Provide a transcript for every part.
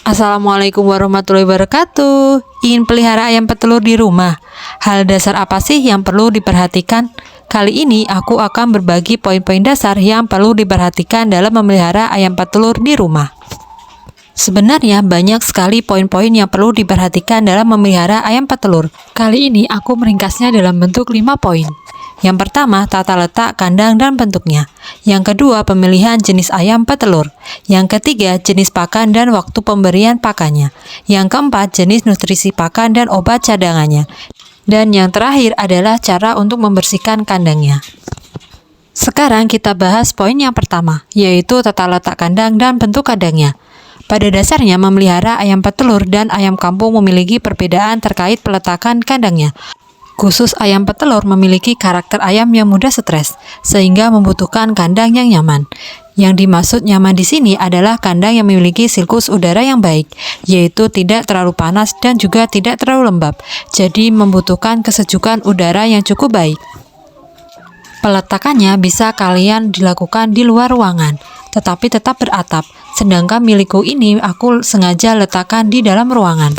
Assalamualaikum warahmatullahi wabarakatuh. Ingin pelihara ayam petelur di rumah? Hal dasar apa sih yang perlu diperhatikan? Kali ini aku akan berbagi poin-poin dasar yang perlu diperhatikan dalam memelihara ayam petelur di rumah. Sebenarnya banyak sekali poin-poin yang perlu diperhatikan dalam memelihara ayam petelur. Kali ini aku meringkasnya dalam bentuk 5 poin. Yang pertama, tata letak kandang dan bentuknya. Yang kedua, pemilihan jenis ayam petelur. Yang ketiga, jenis pakan dan waktu pemberian pakannya. Yang keempat, jenis nutrisi pakan dan obat cadangannya. Dan yang terakhir adalah cara untuk membersihkan kandangnya. Sekarang kita bahas poin yang pertama, yaitu tata letak kandang dan bentuk kandangnya. Pada dasarnya, memelihara ayam petelur dan ayam kampung memiliki perbedaan terkait peletakan kandangnya. Khusus ayam petelur memiliki karakter ayam yang mudah stres, sehingga membutuhkan kandang yang nyaman. Yang dimaksud nyaman di sini adalah kandang yang memiliki sirkulasi udara yang baik, yaitu tidak terlalu panas dan juga tidak terlalu lembab, jadi membutuhkan kesejukan udara yang cukup baik. Peletakannya bisa kalian dilakukan di luar ruangan, tetapi tetap beratap, sedangkan milikku ini aku sengaja letakkan di dalam ruangan.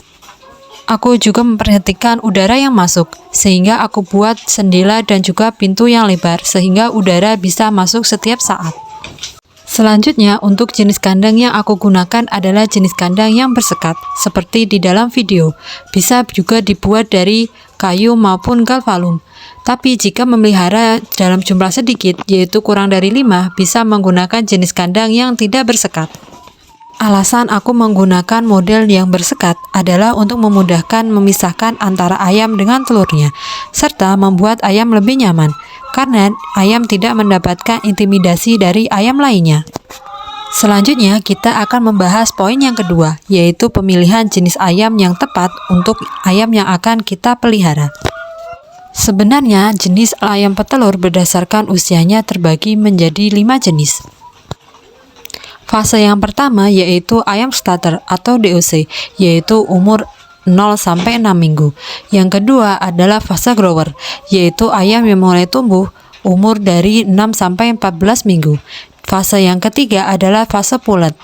Aku juga memperhatikan udara yang masuk, sehingga aku buat jendela dan juga pintu yang lebar, sehingga udara bisa masuk setiap saat. Selanjutnya, untuk jenis kandang yang aku gunakan adalah jenis kandang yang bersekat, seperti di dalam video. Bisa juga dibuat dari kayu maupun galvalum. Tapi jika memelihara dalam jumlah sedikit, yaitu kurang dari 5, bisa menggunakan jenis kandang yang tidak bersekat. Alasan aku menggunakan model yang bersekat adalah untuk memudahkan memisahkan antara ayam dengan telurnya, serta membuat ayam lebih nyaman, karena ayam tidak mendapatkan intimidasi dari ayam lainnya. Selanjutnya, kita akan membahas poin yang kedua, yaitu pemilihan jenis ayam yang tepat untuk ayam yang akan kita pelihara. Sebenarnya, jenis ayam petelur berdasarkan usianya terbagi menjadi 5 jenis. Fase yang pertama yaitu ayam starter atau DOC, yaitu umur 0-6 minggu. Yang kedua adalah fase grower, yaitu ayam yang mulai tumbuh umur dari 6-14 minggu. Fase yang ketiga adalah fase pullet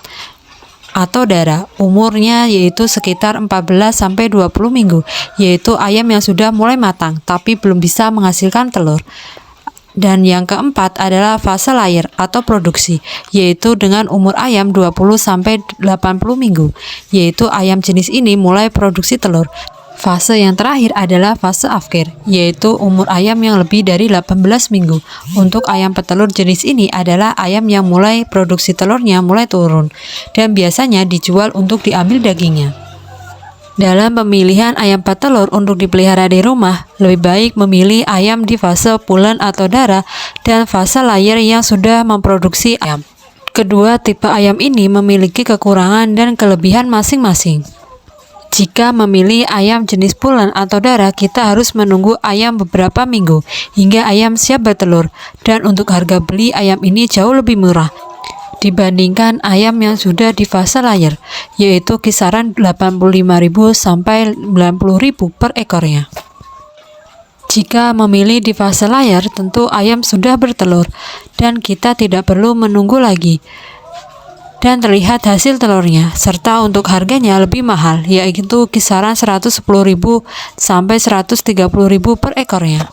atau darah, umurnya yaitu sekitar 14-20 minggu, yaitu ayam yang sudah mulai matang tapi belum bisa menghasilkan telur. Dan yang keempat adalah fase layer atau produksi, yaitu dengan umur ayam 20-80 minggu, yaitu ayam jenis ini mulai produksi telur. Fase yang terakhir adalah fase afkir, yaitu umur ayam yang lebih dari 18 minggu. Untuk ayam petelur jenis ini adalah ayam yang mulai produksi telurnya mulai turun, dan biasanya dijual untuk diambil dagingnya. Dalam pemilihan ayam petelur untuk dipelihara di rumah, lebih baik memilih ayam di fase pullen atau darah dan fase layer yang sudah memproduksi ayam. Kedua tipe ayam ini memiliki kekurangan dan kelebihan masing-masing. Jika memilih ayam jenis pullen atau darah, kita harus menunggu ayam beberapa minggu hingga ayam siap bertelur, dan untuk harga beli ayam ini jauh lebih murah dibandingkan ayam yang sudah di fase layer, yaitu kisaran 85.000 sampai 90.000 per ekornya. Jika memilih di fase layer, tentu ayam sudah bertelur dan kita tidak perlu menunggu lagi dan terlihat hasil telurnya, serta untuk harganya lebih mahal, yaitu kisaran 110.000 sampai 130.000 per ekornya.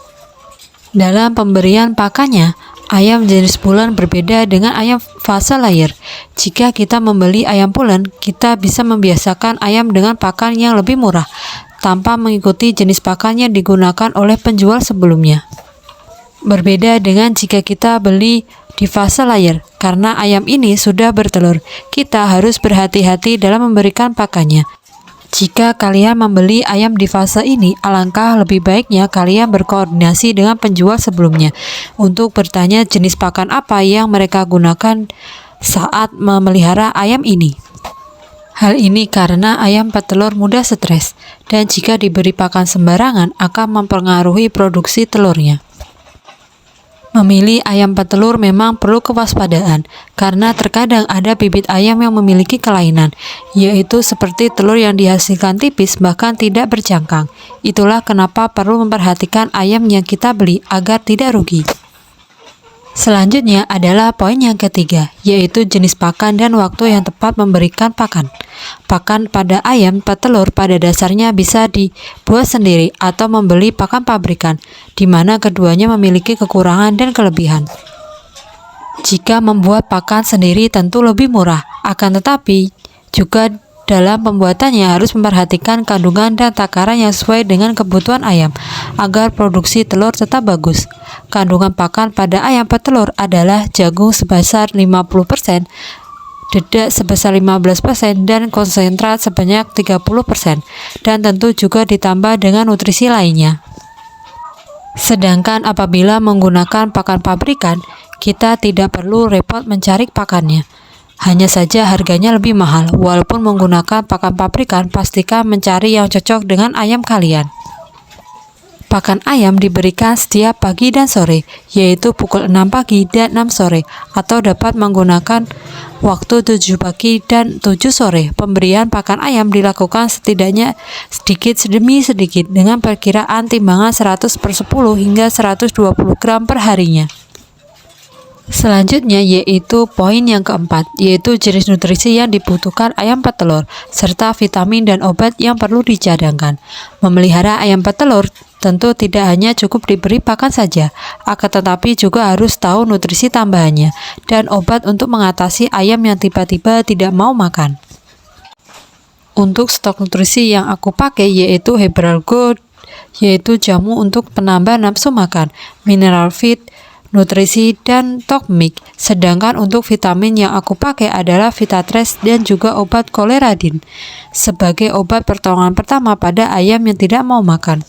Dalam pemberian pakannya, ayam jenis pullen berbeda dengan ayam fase layer. Jika kita membeli ayam pullen, kita bisa membiasakan ayam dengan pakan yang lebih murah, tanpa mengikuti jenis pakan yang digunakan oleh penjual sebelumnya. Berbeda dengan jika kita beli di fase layer, karena ayam ini sudah bertelur, kita harus berhati-hati dalam memberikan pakannya. Jika kalian membeli ayam di fase ini, alangkah lebih baiknya kalian berkoordinasi dengan penjual sebelumnya untuk bertanya jenis pakan apa yang mereka gunakan saat memelihara ayam ini. Hal ini karena ayam petelur mudah stres, dan jika diberi pakan sembarangan akan mempengaruhi produksi telurnya. Memilih ayam petelur memang perlu kewaspadaan, karena terkadang ada bibit ayam yang memiliki kelainan, yaitu seperti telur yang dihasilkan tipis bahkan tidak bercangkang. Itulah kenapa perlu memperhatikan ayam yang kita beli agar tidak rugi. Selanjutnya adalah poin yang ketiga, yaitu jenis pakan dan waktu yang tepat memberikan pakan. Pakan pada ayam petelur pada dasarnya bisa dibuat sendiri atau membeli pakan pabrikan, di mana keduanya memiliki kekurangan dan kelebihan. Jika membuat pakan sendiri tentu lebih murah, akan tetapi juga dalam pembuatannya harus memperhatikan kandungan dan takaran yang sesuai dengan kebutuhan ayam agar produksi telur tetap bagus. Kandungan pakan pada ayam petelur adalah jagung sebesar 50%, dedak sebesar 15%, dan konsentrat sebanyak 30%, dan tentu juga ditambah dengan nutrisi lainnya. Sedangkan apabila menggunakan pakan pabrikan, kita tidak perlu repot mencari pakannya. Hanya saja harganya lebih mahal. Walaupun menggunakan pakan pabrikan, pastikan mencari yang cocok dengan ayam kalian. Pakan ayam diberikan setiap pagi dan sore, yaitu pukul 6 pagi dan 6 sore, atau dapat menggunakan waktu 7 pagi dan 7 sore. Pemberian pakan ayam dilakukan setidaknya sedikit demi sedikit dengan perkiraan timbangan 100/10 hingga 120 gram per harinya. Selanjutnya yaitu poin yang keempat, yaitu jenis nutrisi yang dibutuhkan ayam petelur, serta vitamin dan obat yang perlu dicadangkan. Memelihara ayam petelur tentu tidak hanya cukup diberi pakan saja, akan tetapi juga harus tahu nutrisi tambahannya, dan obat untuk mengatasi ayam yang tiba-tiba tidak mau makan. Untuk stok nutrisi yang aku pakai yaitu Herbal Gold, yaitu jamu untuk penambah nafsu makan, Mineral Fit, nutrisi, dan Tokmik. Sedangkan untuk vitamin yang aku pakai adalah Vitatres dan juga obat Koleradin sebagai obat pertolongan pertama pada ayam yang tidak mau makan.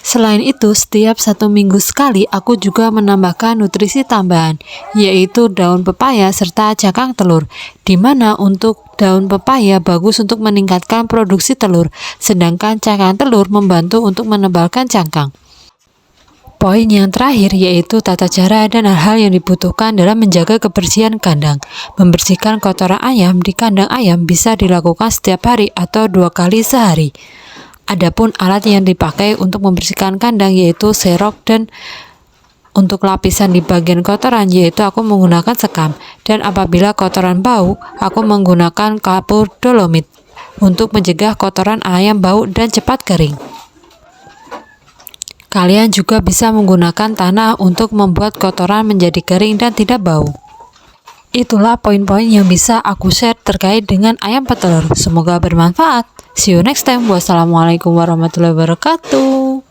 Selain itu, setiap 1 minggu sekali aku juga menambahkan nutrisi tambahan, yaitu daun pepaya serta cangkang telur, di mana untuk daun pepaya bagus untuk meningkatkan produksi telur, sedangkan cangkang telur membantu untuk menebalkan cangkang. Poin yang terakhir yaitu tata cara dan hal-hal yang dibutuhkan dalam menjaga kebersihan kandang. Membersihkan kotoran ayam di kandang ayam bisa dilakukan setiap hari atau 2 kali sehari. Adapun alat yang dipakai untuk membersihkan kandang yaitu serok, dan untuk lapisan di bagian kotoran yaitu aku menggunakan sekam, dan apabila kotoran bau aku menggunakan kapur dolomit untuk mencegah kotoran ayam bau dan cepat kering. Kalian juga bisa menggunakan tanah untuk membuat kotoran menjadi kering dan tidak bau. Itulah poin-poin yang bisa aku share terkait dengan ayam petelur. Semoga bermanfaat. See you next time. Wassalamualaikum warahmatullahi wabarakatuh.